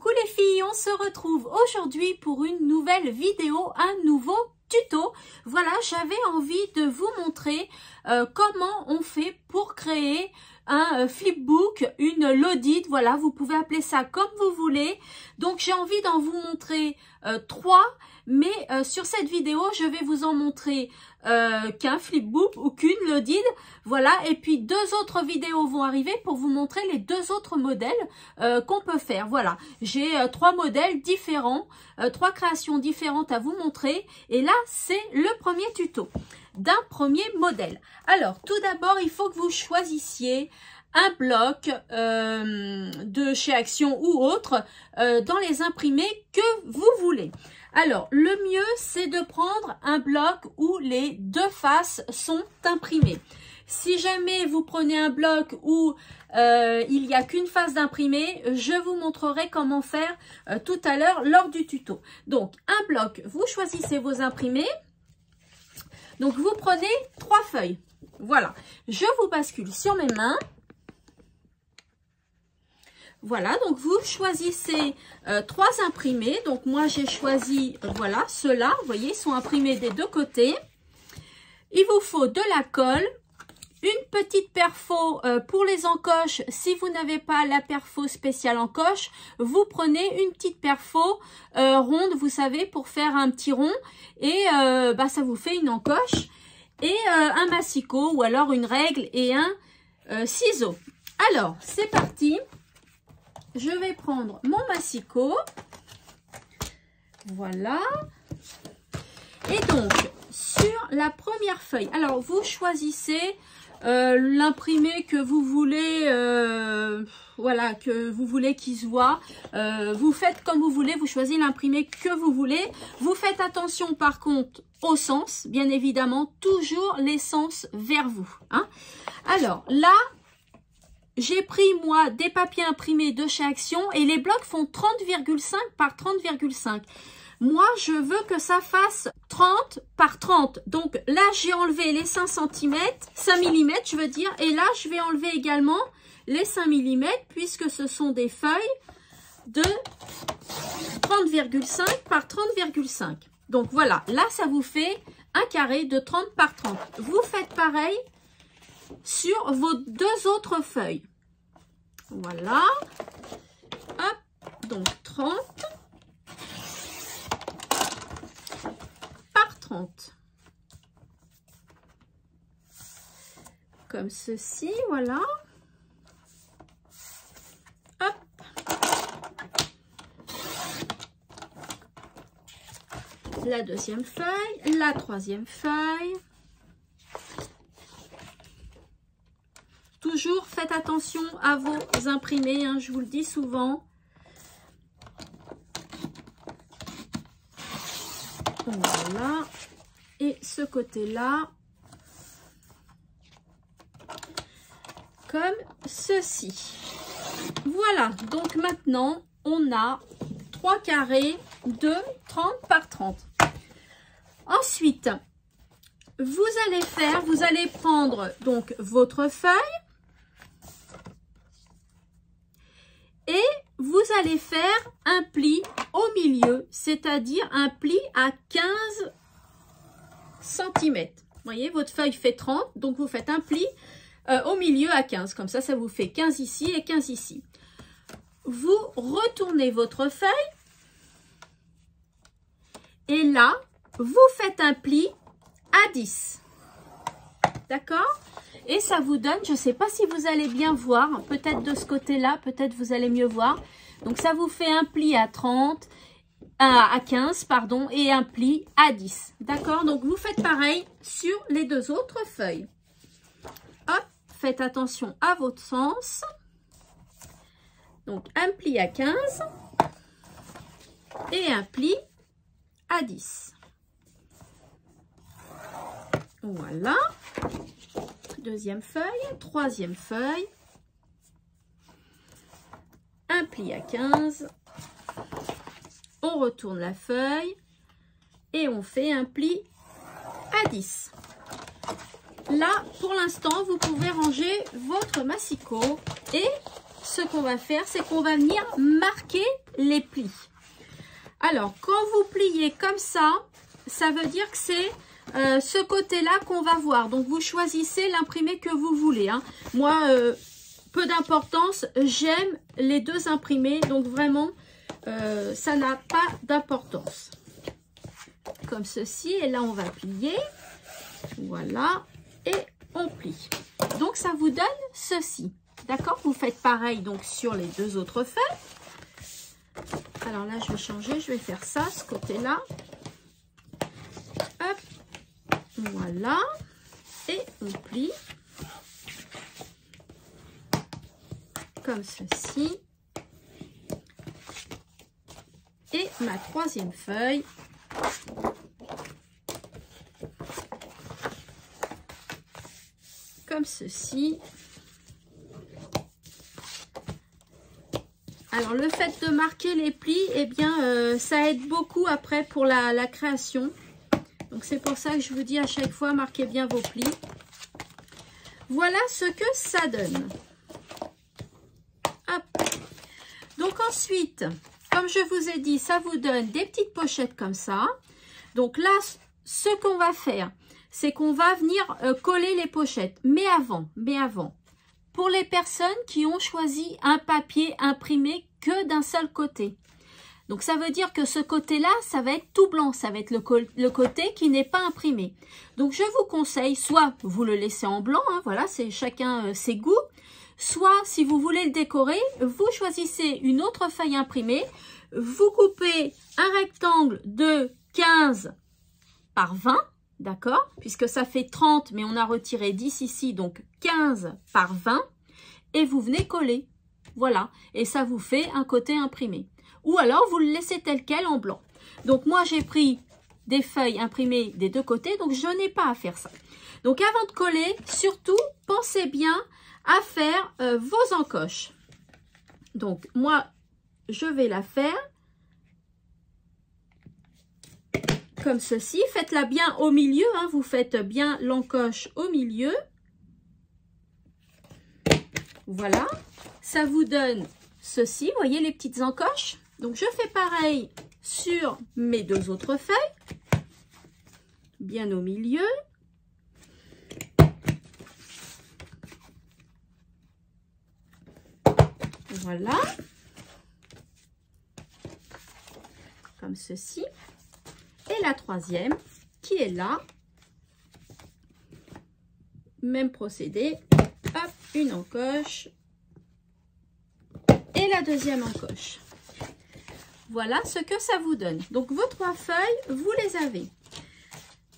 Coucou les filles, on se retrouve aujourd'hui pour une nouvelle vidéo, un nouveau tuto. Voilà, j'avais envie de vous montrer comment on fait pour créer un flipbook, une Lodit. Voilà, vous pouvez appeler ça comme vous voulez. Donc j'ai envie d'en vous montrer trois, mais sur cette vidéo je vais vous en montrer qu'un flipbook ou qu'une Lodit. Voilà, et puis deux autres vidéos vont arriver pour vous montrer les deux autres modèles qu'on peut faire. Voilà, j'ai trois modèles différents, trois créations différentes à vous montrer, et là c'est le premier tuto d'un premier modèle. Alors tout d'abord il faut que vous choisissiez un bloc de chez Action ou autre dans les imprimés que vous voulez. Alors le mieux c'est de prendre un bloc où les deux faces sont imprimées. Si jamais vous prenez un bloc où il n'y a qu'une face d'imprimé, je vous montrerai comment faire tout à l'heure lors du tuto. Donc un bloc, vous choisissez vos imprimés. Donc vous prenez trois feuilles. Voilà, je vous bascule sur mes mains. Voilà, donc vous choisissez trois imprimés. Donc moi j'ai choisi, voilà, ceux-là. Vous voyez, ils sont imprimés des deux côtés. Il vous faut de la colle, une petite perfo pour les encoches. Si vous n'avez pas la perfo spéciale encoche, vous prenez une petite perfo ronde, vous savez, pour faire un petit rond. Et ça vous fait une encoche. Et un massicot ou alors une règle et un ciseau. Alors, c'est parti. Je vais prendre mon massicot. Voilà. Et donc, sur la première feuille, alors vous choisissez l'imprimé que vous voulez, voilà, que vous voulez qu'il se voit. Vous faites comme vous voulez, vous choisissez l'imprimé que vous voulez. Vous faites attention par contre au sens, bien évidemment, toujours les sens vers vous. Hein. Alors là, j'ai pris moi des papiers imprimés de chez Action et les blocs font 30,5 par 30,5. Moi, je veux que ça fasse 30 par 30. Donc là, j'ai enlevé les 5 cm, 5 mm, je veux dire. Et là, je vais enlever également les 5 mm puisque ce sont des feuilles de 30,5 par 30,5. Donc voilà, là, ça vous fait un carré de 30 par 30. Vous faites pareil sur vos deux autres feuilles. Voilà. Hop, donc 30. 30. Comme ceci, voilà. Hop. La deuxième feuille, la troisième feuille. Toujours faites attention à vos imprimés, hein, je vous le dis souvent. Voilà, et ce côté-là, comme ceci. Voilà, donc maintenant, on a 3 carrés de 30 par 30. Ensuite, vous allez prendre donc votre feuille et vous allez faire un pli au milieu, c'est-à-dire un pli à 15 cm. Vous voyez, votre feuille fait 30, donc vous faites un pli au milieu à 15. Comme ça, ça vous fait 15 ici et 15 ici. Vous retournez votre feuille. Et là, vous faites un pli à 10. D'accord ? Et ça vous donne, je ne sais pas si vous allez bien voir, peut-être de ce côté-là, peut-être vous allez mieux voir. Donc ça vous fait un pli à 30, à 15, pardon, et un pli à 10. D'accord? Donc vous faites pareil sur les deux autres feuilles. Hop, faites attention à votre sens. Donc un pli à 15 et un pli à 10. Voilà. Deuxième feuille, troisième feuille, un pli à 15, on retourne la feuille et on fait un pli à 10. Là, pour l'instant, vous pouvez ranger votre massicot et ce qu'on va faire, c'est qu'on va venir marquer les plis. Alors, quand vous pliez comme ça, ça veut dire que c'est ce côté-là qu'on va voir. Donc, vous choisissez l'imprimé que vous voulez. Hein. Moi, peu d'importance, j'aime les deux imprimés. Donc, vraiment, ça n'a pas d'importance. Comme ceci. Et là, on va plier. Voilà. Et on plie. Donc, ça vous donne ceci. D'accord? Vous faites pareil donc sur les deux autres feuilles. Alors là, je vais changer. Je vais faire ça, ce côté-là. Hop. Voilà. Et on plie. Comme ceci. Et ma troisième feuille. Comme ceci. Alors, le fait de marquer les plis, eh bien, ça aide beaucoup après pour la création. Donc, c'est pour ça que je vous dis à chaque fois, marquez bien vos plis. Voilà ce que ça donne. Hop. Donc, ensuite, comme je vous ai dit, ça vous donne des petites pochettes comme ça. Donc là, ce qu'on va faire, c'est qu'on va venir coller les pochettes. Mais avant, pour les personnes qui ont choisi un papier imprimé que d'un seul côté. Donc, ça veut dire que ce côté-là, ça va être tout blanc. Ça va être le côté qui n'est pas imprimé. Donc, je vous conseille, soit vous le laissez en blanc, hein, voilà, c'est chacun ses goûts. Soit, si vous voulez le décorer, vous choisissez une autre feuille imprimée. Vous coupez un rectangle de 15 par 20. D'accord? Puisque ça fait 30, mais on a retiré 10 ici, donc 15 par 20. Et vous venez coller. Voilà. Et ça vous fait un côté imprimé. Ou alors, vous le laissez tel quel en blanc. Donc, moi, j'ai pris des feuilles imprimées des deux côtés, donc je n'ai pas à faire ça. Donc, avant de coller, surtout, pensez bien à faire vos encoches. Donc, moi, je vais la faire comme ceci. Faites-la bien au milieu, hein, vous faites bien l'encoche au milieu. Voilà, ça vous donne ceci, vous voyez les petites encoches. Donc, je fais pareil sur mes deux autres feuilles, bien au milieu. Voilà, comme ceci. Et la troisième qui est là, même procédé, hop, une encoche et la deuxième encoche. Voilà ce que ça vous donne. Donc, vos trois feuilles, vous les avez.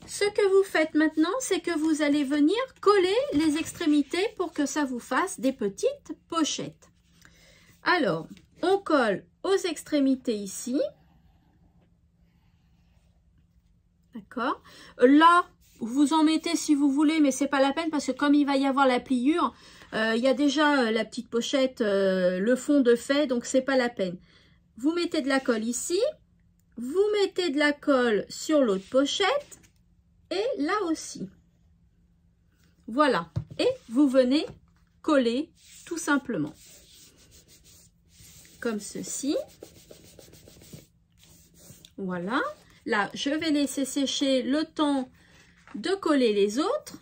Ce que vous faites maintenant, c'est que vous allez venir coller les extrémités pour que ça vous fasse des petites pochettes. Alors, on colle aux extrémités ici. D'accord. Là, vous en mettez si vous voulez, mais c'est pas la peine parce que comme il va y avoir la pliure, il y a déjà la petite pochette, le fond de fait, donc c'est pas la peine. Vous mettez de la colle ici, vous mettez de la colle sur l'autre pochette et là aussi. Voilà. Et vous venez coller tout simplement. Comme ceci. Voilà. Là, je vais laisser sécher le temps de coller les autres.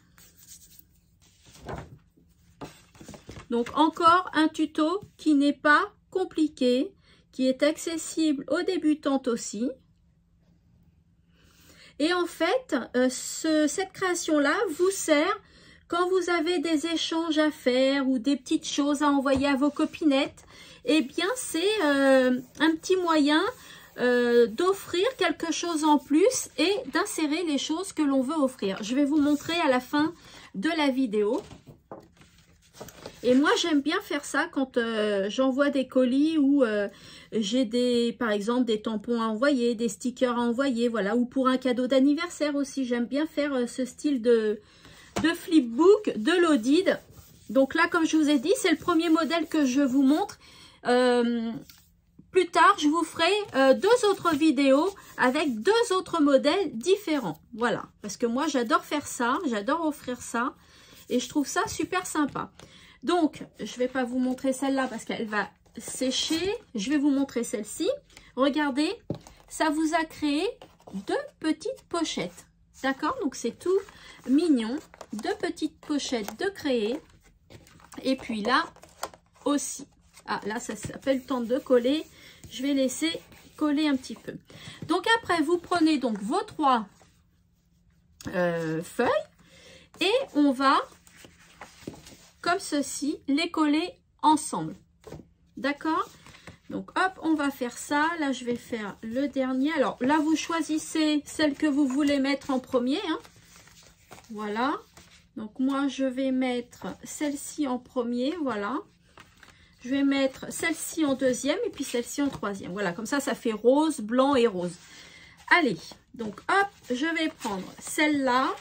Donc, encore un tuto qui n'est pas compliqué, qui est accessible aux débutantes aussi. Et en fait, cette création-là vous sert quand vous avez des échanges à faire ou des petites choses à envoyer à vos copinettes. Eh bien, c'est un petit moyen d'offrir quelque chose en plus et d'insérer les choses que l'on veut offrir. Je vais vous montrer à la fin de la vidéo. Et moi, j'aime bien faire ça quand j'envoie des colis ou j'ai par exemple des tampons à envoyer, des stickers à envoyer, voilà, ou pour un cadeau d'anniversaire aussi. J'aime bien faire ce style de flipbook de Lodid. Donc là, comme je vous ai dit, c'est le premier modèle que je vous montre. Plus tard, je vous ferai deux autres vidéos avec deux autres modèles différents. Voilà, parce que moi, j'adore faire ça, j'adore offrir ça et je trouve ça super sympa. Donc, je ne vais pas vous montrer celle-là parce qu'elle va sécher. Je vais vous montrer celle-ci. Regardez, ça vous a créé 2 petites pochettes. D'accord? Donc, c'est tout mignon. 2 petites pochettes de créer. Et puis là aussi. Ah, là, ça s'appelle temps de coller. Je vais laisser coller un petit peu. Donc, après, vous prenez donc vos 3 feuilles. Et on va, comme ceci, les coller ensemble. D'accord? Donc, hop, on va faire ça. Là, je vais faire le dernier. Alors, là, vous choisissez celle que vous voulez mettre en premier. Hein. Voilà. Donc, moi, je vais mettre celle-ci en premier. Voilà. Je vais mettre celle-ci en deuxième et puis celle-ci en troisième. Voilà, comme ça, ça fait rose, blanc et rose. Allez, donc, hop, je vais prendre celle-là.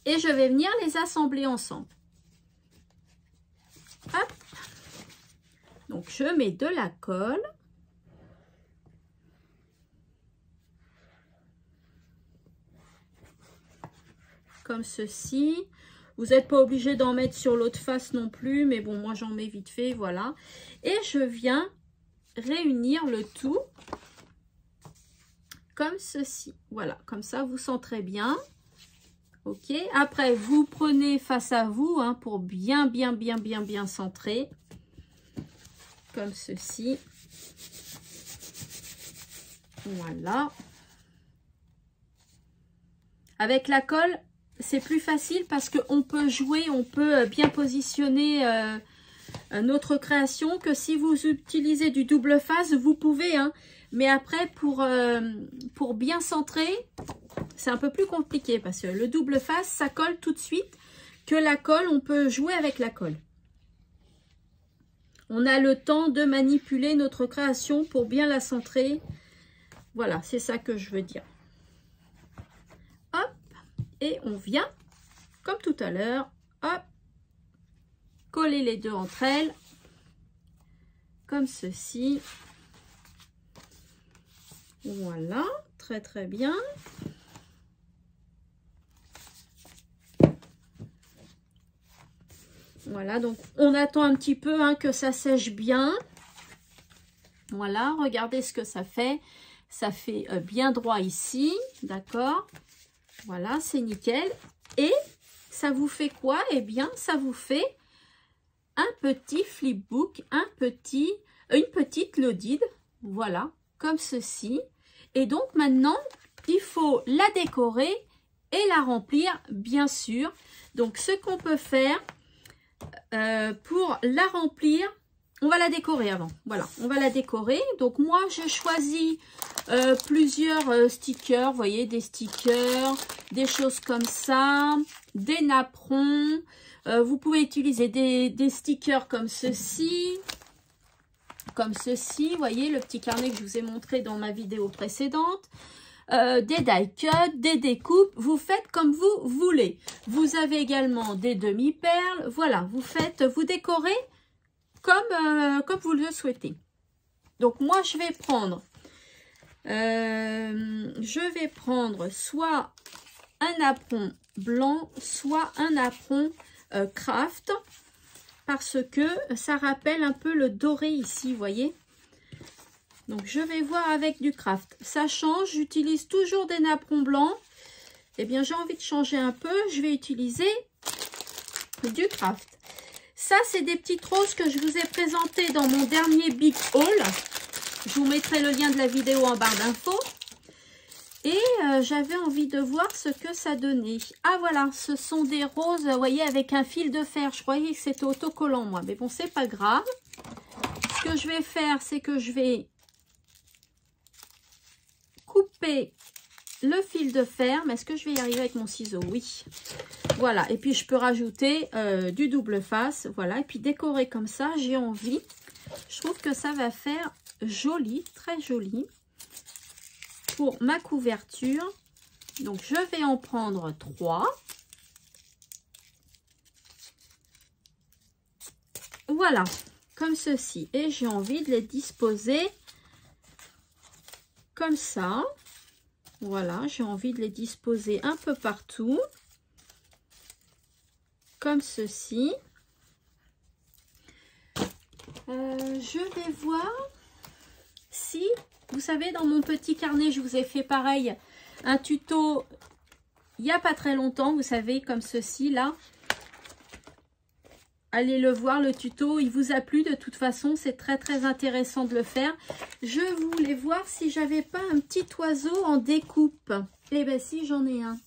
Et je vais venir les assembler ensemble. Hop. Donc, je mets de la colle. Comme ceci. Vous n'êtes pas obligé d'en mettre sur l'autre face non plus. Mais bon, moi, j'en mets vite fait. Voilà. Et je viens réunir le tout. Comme ceci. Voilà. Comme ça, vous centrez bien. Ok, après vous prenez face à vous hein, pour bien centrer, comme ceci. Voilà. Avec la colle, c'est plus facile parce qu'on peut jouer, on peut bien positionner notre création que si vous utilisez du double face, vous pouvez. Hein, mais après, pour bien centrer, c'est un peu plus compliqué parce que le double face, ça colle tout de suite. Que la colle, on peut jouer avec la colle. On a le temps de manipuler notre création pour bien la centrer. Voilà, c'est ça que je veux dire. Hop, et on vient, comme tout à l'heure, hop, coller les deux entre elles, comme ceci. Voilà, très bien. Voilà, donc on attend un petit peu hein, que ça sèche bien. Voilà, regardez ce que ça fait. Ça fait bien droit ici, d'accord? Voilà, c'est nickel. Et ça vous fait quoi? Eh bien, ça vous fait un petit flipbook, une petite lodide. Voilà, comme ceci. Et donc maintenant, il faut la décorer et la remplir, bien sûr. Donc, ce qu'on peut faire pour la remplir, on va la décorer avant. Voilà, on va la décorer. Donc, moi, j'ai choisi plusieurs stickers. Vous voyez, des stickers, des choses comme ça, des napperons. Vous pouvez utiliser des stickers comme ceci. Comme ceci, vous voyez, le petit carnet que je vous ai montré dans ma vidéo précédente. Des die cut, des découpes, vous faites comme vous voulez. Vous avez également des demi-perles, voilà, vous décorez comme vous le souhaitez. Donc moi je vais prendre soit un napperon blanc, soit un napperon craft, parce que ça rappelle un peu le doré ici, vous voyez. Donc, je vais voir avec du craft. Ça change, j'utilise toujours des napperons blancs. Eh bien, j'ai envie de changer un peu. Je vais utiliser du craft. Ça, c'est des petites roses que je vous ai présentées dans mon dernier Big Haul. Je vous mettrai le lien de la vidéo en barre d'infos. Et j'avais envie de voir ce que ça donnait. Ah, voilà, ce sont des roses, vous voyez, avec un fil de fer. Je croyais que c'était autocollant, moi. Mais bon, c'est pas grave. Ce que je vais faire, c'est que je vais couper le fil de fer. Mais est-ce que je vais y arriver avec mon ciseau? Oui. Voilà. Et puis, je peux rajouter du double face. Voilà. Et puis, décorer comme ça, j'ai envie. Je trouve que ça va faire joli, très joli pour ma couverture. Donc, je vais en prendre 3. Voilà. Comme ceci. Et j'ai envie de les disposer comme ça. Voilà, j'ai envie de les disposer un peu partout. Comme ceci. Je vais voir si, vous savez, dans mon petit carnet, je vous ai fait pareil, un tuto il n'y a pas très longtemps, vous savez, comme ceci, là. Allez le voir, le tuto, il vous a plu de toute façon, c'est très très intéressant de le faire. Je voulais voir si j'avais pas un petit oiseau en découpe. Eh bien si, j'en ai un.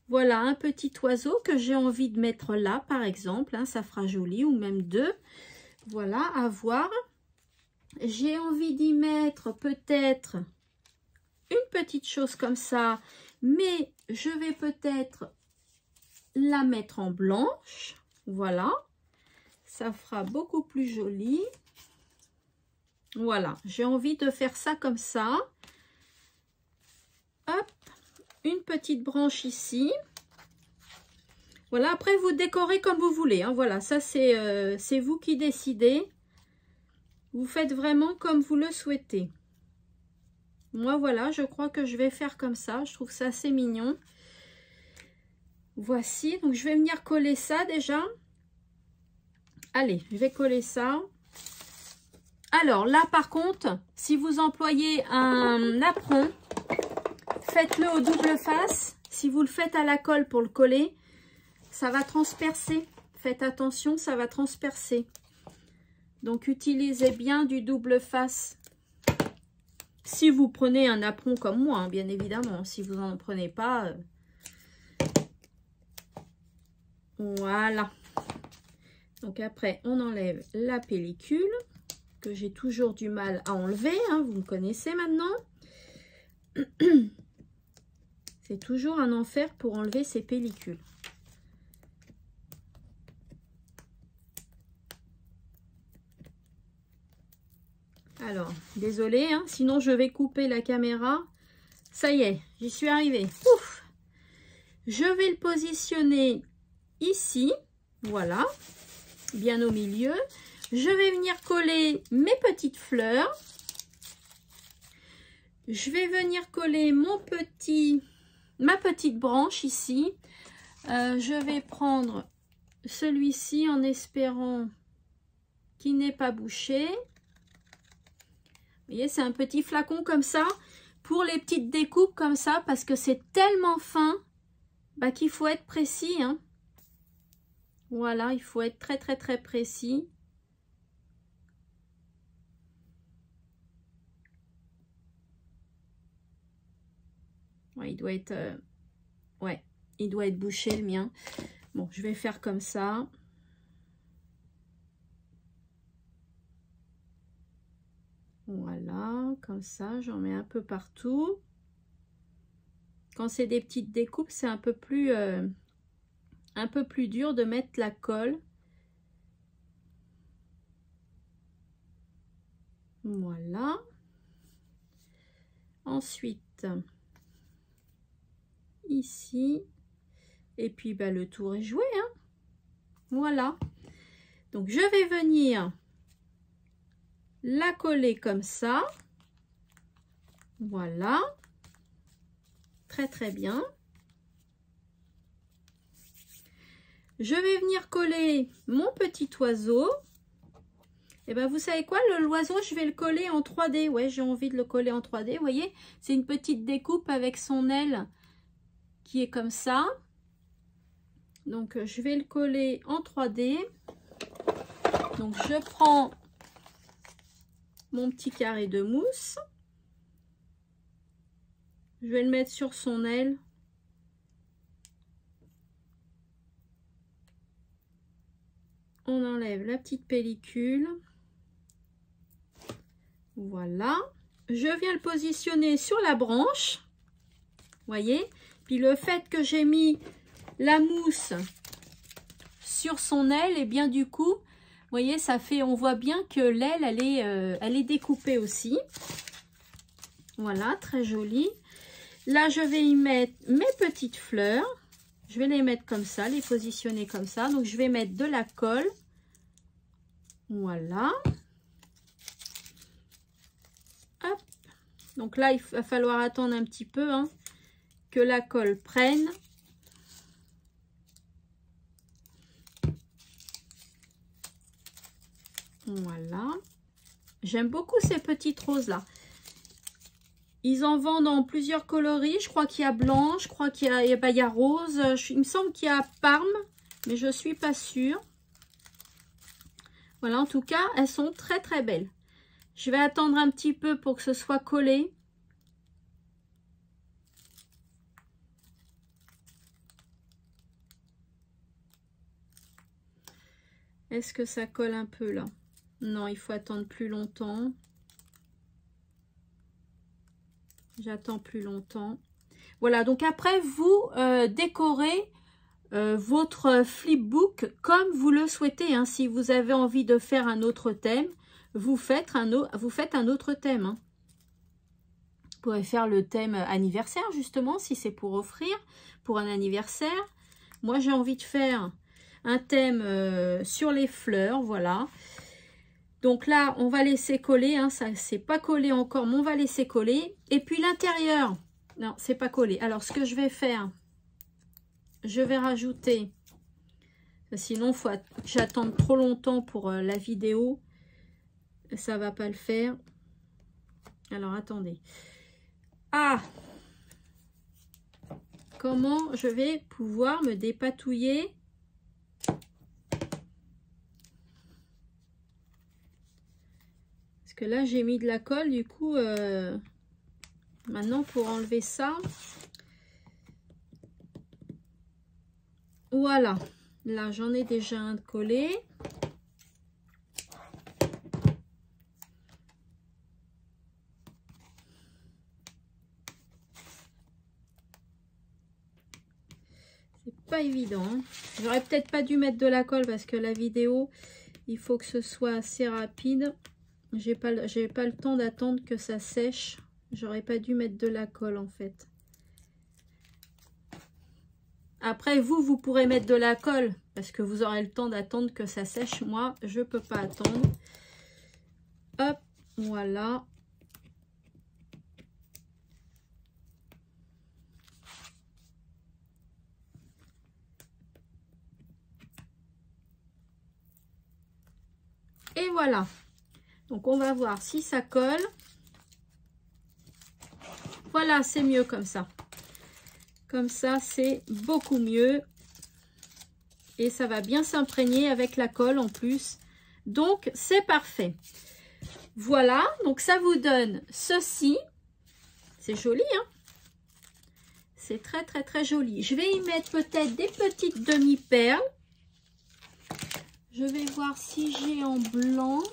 Voilà, un petit oiseau que j'ai envie de mettre là, par exemple, hein, ça fera joli, ou même deux. Voilà, à voir. J'ai envie d'y mettre peut-être une petite chose comme ça, mais je vais peut-être la mettre en blanche. Voilà. Ça fera beaucoup plus joli. Voilà, j'ai envie de faire ça comme ça. Hop, une petite branche ici. Voilà, après vous décorez comme vous voulez. Hein. Voilà, ça c'est vous qui décidez. Vous faites vraiment comme vous le souhaitez. Moi, voilà, je crois que je vais faire comme ça. Je trouve ça assez mignon. Voici, donc je vais venir coller ça déjà. Allez, je vais coller ça. Alors là, par contre, si vous employez un apron, faites-le au double face. Si vous le faites à la colle pour le coller, ça va transpercer. Faites attention, ça va transpercer. Donc, utilisez bien du double face. Si vous prenez un apron comme moi, hein, bien évidemment. Si vous n'en prenez pas, voilà. Donc après, on enlève la pellicule, que j'ai toujours du mal à enlever, hein, vous me connaissez maintenant. C'est toujours un enfer pour enlever ces pellicules. Alors, désolée, hein, sinon je vais couper la caméra. Ça y est, j'y suis arrivée. Ouf! Je vais le positionner ici, voilà. Bien au milieu. Je vais venir coller mes petites fleurs. Je vais venir coller ma petite branche ici. Je vais prendre celui-ci en espérant qu'il n'est pas bouché. Vous voyez, c'est un petit flacon comme ça pour les petites découpes comme ça parce que c'est tellement fin qu'il faut être précis, hein. Voilà, il faut être très très très précis. Ouais, il doit être ouais, il doit être bouché le mien. Bon, je vais faire comme ça. Voilà, comme ça, j'en mets un peu partout. Quand c'est des petites découpes, c'est un peu plus dur de mettre la colle. Voilà. Ensuite, ici. Et puis, le tour est joué, hein. Voilà. Donc, je vais venir la coller comme ça. Voilà. Très, très bien. Je vais venir coller mon petit oiseau. Et bien, vous savez quoi, l'oiseau, je vais le coller en 3D. Ouais, j'ai envie de le coller en 3D. Vous voyez, c'est une petite découpe avec son aile qui est comme ça. Donc, je vais le coller en 3D. Donc, je prends mon petit carré de mousse. Je vais le mettre sur son aile. On enlève la petite pellicule. Voilà. Je viens le positionner sur la branche. Voyez. Puis le fait que j'ai mis la mousse sur son aile, et bien du coup, vous voyez, ça fait, on voit bien que l'aile, elle est découpée aussi. Voilà, très joli. Là, je vais y mettre mes petites fleurs. Je vais les mettre comme ça, les positionner comme ça. Donc, je vais mettre de la colle. Voilà. Hop. Donc là, il va falloir attendre un petit peu, hein, que la colle prenne. Voilà. J'aime beaucoup ces petites roses-là. Ils en vendent en plusieurs coloris. Je crois qu'il y a blanc, je crois qu'il y a rose. Il me semble qu'il y a parme, mais je ne suis pas sûre. Voilà, en tout cas, elles sont très très belles. Je vais attendre un petit peu pour que ce soit collé. Est-ce que ça colle un peu là? Non, il faut attendre plus longtemps. J'attends plus longtemps. Voilà, donc après, vous décorez votre flipbook comme vous le souhaitez. Hein. Si vous avez envie de faire un autre thème, vous faites un autre thème. Hein. Vous pourrez faire le thème anniversaire, justement, si c'est pour offrir pour un anniversaire. Moi, j'ai envie de faire un thème sur les fleurs, voilà. Donc là, on va laisser coller, hein, ça c'est pas collé encore, mais on va laisser coller. Et puis l'intérieur, non, c'est pas collé. Alors, ce que je vais faire, je vais rajouter, sinon j'attends trop longtemps pour la vidéo, ça va pas le faire. Alors, attendez. Ah! Comment je vais pouvoir me dépatouiller? Que là j'ai mis de la colle, du coup maintenant pour enlever ça, voilà, là j'en ai déjà un de collé. C'est pas évident, hein. J'aurais peut-être pas dû mettre de la colle parce que la vidéo il faut que ce soit assez rapide. J'ai pas le temps d'attendre que ça sèche. J'aurais pas dû mettre de la colle en fait. Après, vous pourrez mettre de la colle parce que vous aurez le temps d'attendre que ça sèche. Moi, je peux pas attendre. Hop, voilà. Et voilà. Donc, on va voir si ça colle. Voilà, c'est mieux comme ça. Comme ça, c'est beaucoup mieux. Et ça va bien s'imprégner avec la colle en plus. Donc, c'est parfait. Voilà, donc ça vous donne ceci. C'est joli, hein? C'est très, très, très joli. Je vais y mettre peut-être des petites demi-perles. Je vais voir si j'ai en blanc.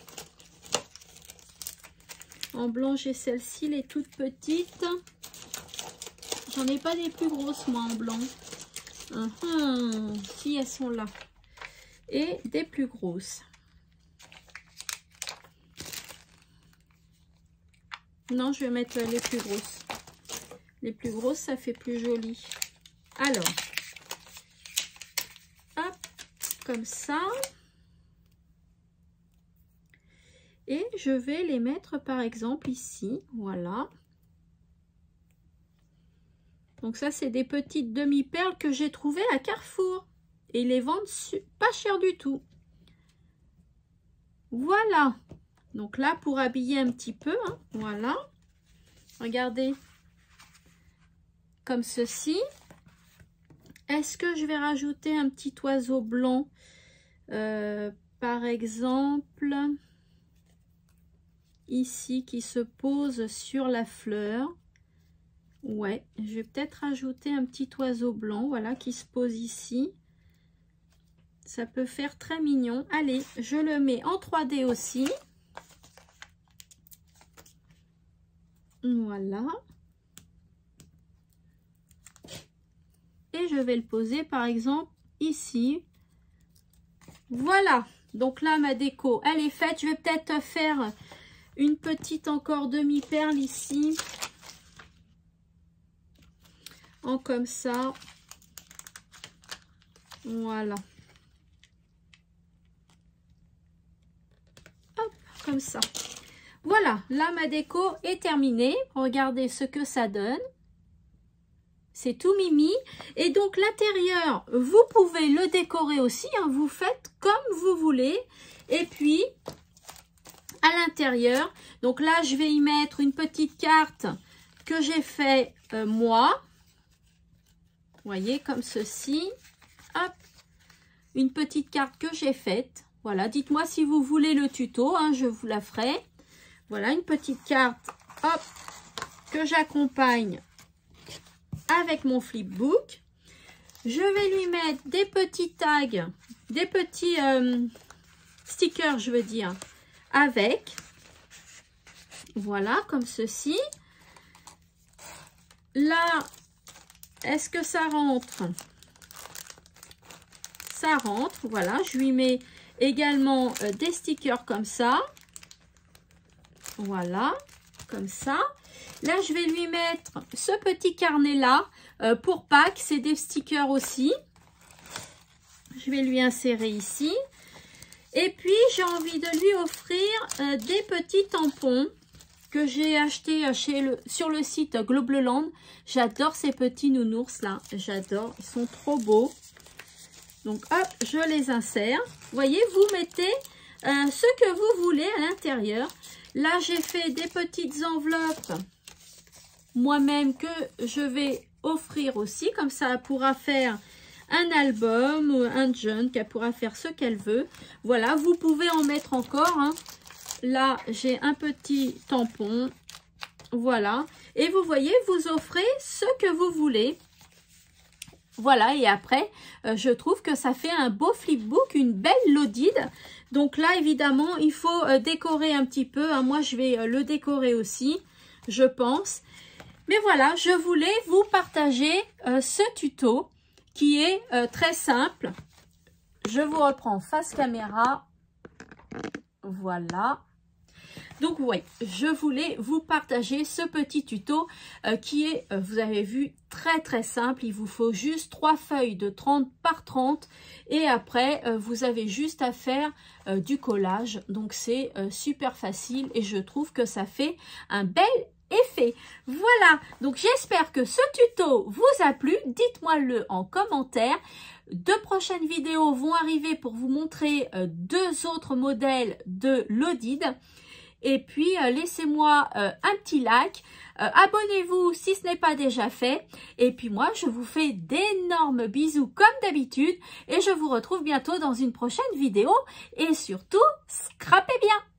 En blanc, j'ai celle-ci, les toutes petites. J'en ai pas des plus grosses, moi, en blanc. Si, elles sont là. Et des plus grosses. Non, je vais mettre les plus grosses. Les plus grosses, ça fait plus joli. Alors, hop, comme ça. Et je vais les mettre par exemple ici, voilà. Donc ça, c'est des petites demi-perles que j'ai trouvées à Carrefour. Et ils les vendent pas cher du tout. Voilà. Donc là, pour habiller un petit peu, hein, voilà. Regardez. Comme ceci. Est-ce que je vais rajouter un petit oiseau blanc par exemple... ici qui se pose sur la fleur. Ouais, je vais peut-être rajouter un petit oiseau blanc, voilà, qui se pose ici. Ça peut faire très mignon. Allez, je le mets en 3D aussi. Voilà. Et je vais le poser par exemple ici. Voilà. Donc là, ma déco, elle est faite. Je vais peut-être faire une petite encore demi-perle ici. En comme ça. Voilà. Hop, comme ça. Voilà, là ma déco est terminée. Regardez ce que ça donne. C'est tout mimi. Et donc l'intérieur, vous pouvez le décorer aussi. Hein, vous faites comme vous voulez. Et puis, à l'intérieur. Donc là, je vais y mettre une petite carte que j'ai fait moi. Vous voyez, comme ceci. Hop, une petite carte que j'ai faite. Voilà, dites-moi si vous voulez le tuto, hein, je vous la ferai. Voilà, une petite carte, hop, que j'accompagne avec mon flipbook. Je vais lui mettre des petits tags, des petits stickers, je veux dire, avec. Voilà, comme ceci. Là, est-ce que ça rentre? Ça rentre, voilà. Je lui mets également des stickers comme ça. Voilà, comme ça. Là, je vais lui mettre ce petit carnet-là pour Pâques. C'est des stickers aussi. Je vais lui insérer ici. Et puis, j'ai envie de lui offrir des petits tampons que j'ai achetés sur le site Globleland. J'adore ces petits nounours là. J'adore. Ils sont trop beaux. Donc, hop, je les insère. Vous voyez, vous mettez ce que vous voulez à l'intérieur. Là, j'ai fait des petites enveloppes moi-même que je vais offrir aussi. Comme ça, elle pourra faire un album ou un jeune, qu'elle pourra faire ce qu'elle veut. Voilà, vous pouvez en mettre encore. Hein. Là, j'ai un petit tampon. Voilà. Et vous voyez, vous offrez ce que vous voulez. Voilà, et après, je trouve que ça fait un beau flipbook, une belle Lodide. Donc là, évidemment, il faut décorer un petit peu. Hein. Moi, je vais le décorer aussi, je pense. Mais voilà, je voulais vous partager ce tuto qui est très simple. Je vous reprends face caméra. Voilà. Donc, oui, je voulais vous partager ce petit tuto qui est, vous avez vu, très très simple. Il vous faut juste 3 feuilles de 30 par 30 et après, vous avez juste à faire du collage. Donc, c'est super facile et je trouve que ça fait un bel effet. Voilà, donc j'espère que ce tuto vous a plu. Dites-moi-le en commentaire. 2 prochaines vidéos vont arriver pour vous montrer 2 autres modèles de Lodide. Et puis, laissez-moi un petit like. Abonnez-vous si ce n'est pas déjà fait. Et puis moi, je vous fais d'énormes bisous comme d'habitude. Et je vous retrouve bientôt dans une prochaine vidéo. Et surtout, scrapez bien!